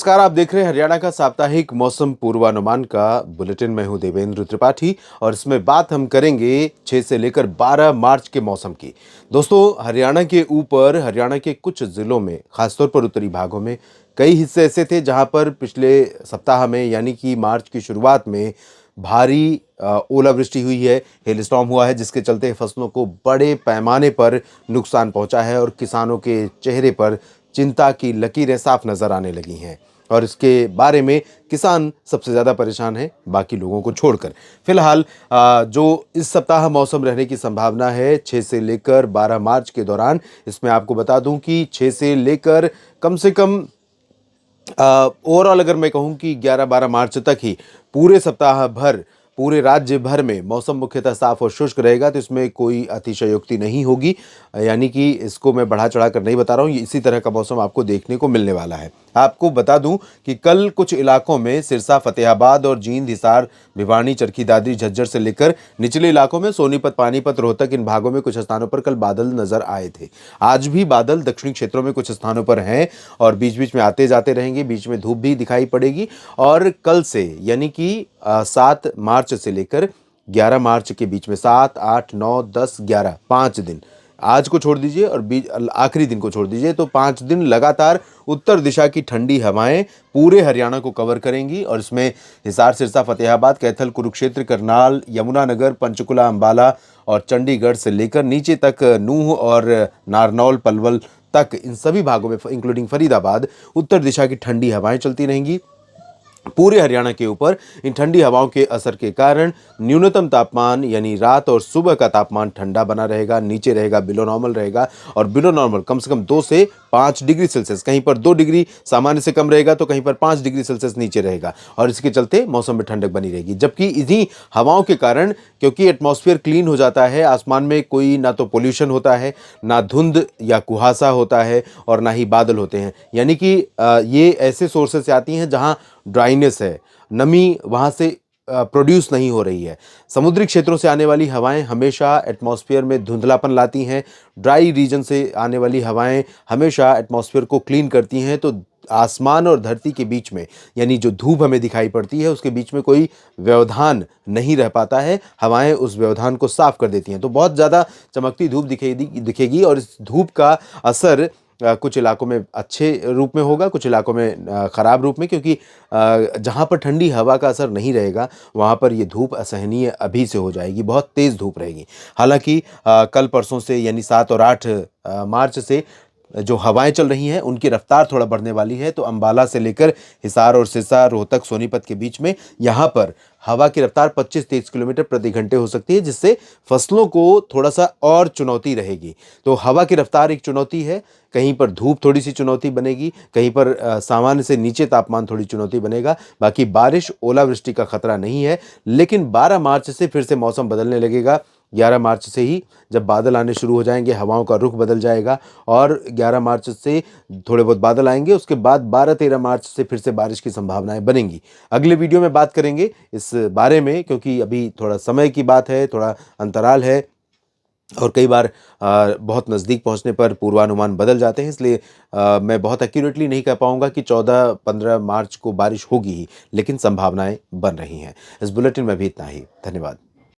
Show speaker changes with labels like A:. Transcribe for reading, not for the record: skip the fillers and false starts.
A: नमस्कार, आप देख रहे हैं हरियाणा का साप्ताहिक मौसम पूर्वानुमान का बुलेटिन। मैं हूं देवेंद्र त्रिपाठी और इसमें बात हम करेंगे 6 से लेकर 12 मार्च के मौसम की। दोस्तों, हरियाणा के ऊपर हरियाणा के कुछ जिलों में, खासतौर पर उत्तरी भागों में कई हिस्से ऐसे थे जहां पर पिछले सप्ताह में यानी कि मार्च की शुरुआत में भारी ओलावृष्टि हुई है, हेलस्टॉर्म हुआ है, जिसके चलते फसलों को बड़े पैमाने पर नुकसान पहुंचा है और किसानों के चेहरे पर चिंता की लकीरें साफ नजर आने लगी हैं। और इसके बारे में किसान सबसे ज़्यादा परेशान हैं, बाकी लोगों को छोड़कर। फिलहाल जो इस सप्ताह मौसम रहने की संभावना है 6 से लेकर 12 मार्च के दौरान, इसमें आपको बता दूं कि 6 से लेकर कम से कम ओवरऑल अगर मैं कहूं कि 11-12 मार्च तक ही पूरे सप्ताह भर पूरे राज्य भर में मौसम मुख्यतः साफ और शुष्क रहेगा, तो इसमें कोई अतिशयोक्ति नहीं होगी। यानी कि इसको मैं बढ़ा चढ़ा कर नहीं बता रहा हूँ, इसी तरह का मौसम आपको देखने को मिलने वाला है। आपको बता दूं कि कल कुछ इलाकों में सिरसा, फतेहाबाद और जींद, हिसार, भिवानी, चरखी दादरी, झज्जर से लेकर निचले इलाकों में सोनीपत, पानीपत, रोहतक, इन भागों में कुछ स्थानों पर कल बादल नजर आए थे। आज भी बादल दक्षिणी क्षेत्रों में कुछ स्थानों पर हैं और बीच बीच में आते जाते रहेंगे, बीच में धूप भी दिखाई पड़ेगी। और कल से यानी कि 7 मार्च से लेकर 11 मार्च के बीच में 7, 8, 9, 10, 11 5 दिन, आज को छोड़ दीजिए और आखिरी दिन को छोड़ दीजिए, तो 5 दिन लगातार उत्तर दिशा की ठंडी हवाएं पूरे हरियाणा को कवर करेंगी। और इसमें हिसार, सिरसा, फतेहाबाद, कैथल, कुरुक्षेत्र, करनाल, यमुनानगर, पंचकुला, अंबाला और चंडीगढ़ से लेकर नीचे तक नूंह और नारनौल, पलवल तक, इन सभी भागों में इंक्लूडिंग फरीदाबाद उत्तर दिशा की ठंडी हवाएं चलती रहेंगी। पूरे हरियाणा के ऊपर इन ठंडी हवाओं के असर के कारण न्यूनतम तापमान यानी रात और सुबह का तापमान ठंडा बना रहेगा, नीचे रहेगा, बिलो नॉर्मल रहेगा। और बिलो नॉर्मल कम से कम 2 से 5 डिग्री सेल्सियस, कहीं पर 2 डिग्री सामान्य से कम रहेगा तो कहीं पर 5 डिग्री सेल्सियस नीचे रहेगा, और इसके चलते मौसम में ठंडक बनी रहेगी। जबकि इन्हीं हवाओं के कारण, क्योंकि एटमॉस्फेयर क्लीन हो जाता है, आसमान में कोई ना तो पोल्यूशन होता है, ना धुंध या कुहासा होता है और ना ही बादल होते हैं। यानी कि ये ऐसे सोर्सेस से आती हैं जहां ड्राइनेस है, नमी वहाँ से प्रोड्यूस नहीं हो रही है। समुद्री क्षेत्रों से आने वाली हवाएं हमेशा एटमॉस्फेयर में धुंधलापन लाती हैं। ड्राई रीजन से आने वाली हवाएं हमेशा एटमॉस्फेयर को क्लीन करती हैं। तो आसमान और धरती के बीच में, यानी जो धूप हमें दिखाई पड़ती है, उसके बीच में कोई व्यवधान नहीं रह पाता है। हवाएं उस व्यवधान को साफ कर देती हैं, तो बहुत ज़्यादा चमकती धूप दिखेगी। और इस धूप का असर कुछ इलाकों में अच्छे रूप में होगा, कुछ इलाकों में ख़राब रूप में, क्योंकि जहाँ पर ठंडी हवा का असर नहीं रहेगा वहाँ पर ये धूप असहनीय अभी से हो जाएगी, बहुत तेज़ धूप रहेगी। हालांकि कल परसों से यानी 7 और 8 मार्च से जो हवाएं चल रही हैं उनकी रफ्तार थोड़ा बढ़ने वाली है। तो अंबाला से लेकर हिसार और सिरसा, रोहतक, सोनीपत के बीच में यहाँ पर हवा की रफ्तार 25-30 किलोमीटर प्रति घंटे हो सकती है, जिससे फसलों को थोड़ा सा और चुनौती रहेगी। तो हवा की रफ्तार एक चुनौती है, कहीं पर धूप थोड़ी सी चुनौती बनेगी, कहीं पर सामान्य से नीचे तापमान थोड़ी चुनौती बनेगा। बाकी बारिश, ओलावृष्टि का खतरा नहीं है। लेकिन 12 मार्च से फिर से मौसम बदलने लगेगा। 11 मार्च से ही जब बादल आने शुरू हो जाएंगे, हवाओं का रुख बदल जाएगा और 11 मार्च से थोड़े बहुत बादल आएंगे। उसके बाद 12-13 मार्च से फिर से बारिश की संभावनाएं बनेंगी। अगले वीडियो में बात करेंगे इस बारे में, क्योंकि अभी थोड़ा समय की बात है, थोड़ा अंतराल है और कई बार बहुत नज़दीक पहुंचने पर पूर्वानुमान बदल जाते हैं। इसलिए मैं बहुत एक्यूरेटली नहीं कह पाऊंगा कि 14-15 मार्च को बारिश होगी ही, लेकिन संभावनाएं बन रही हैं। इस बुलेटिन में भी इतना ही। धन्यवाद।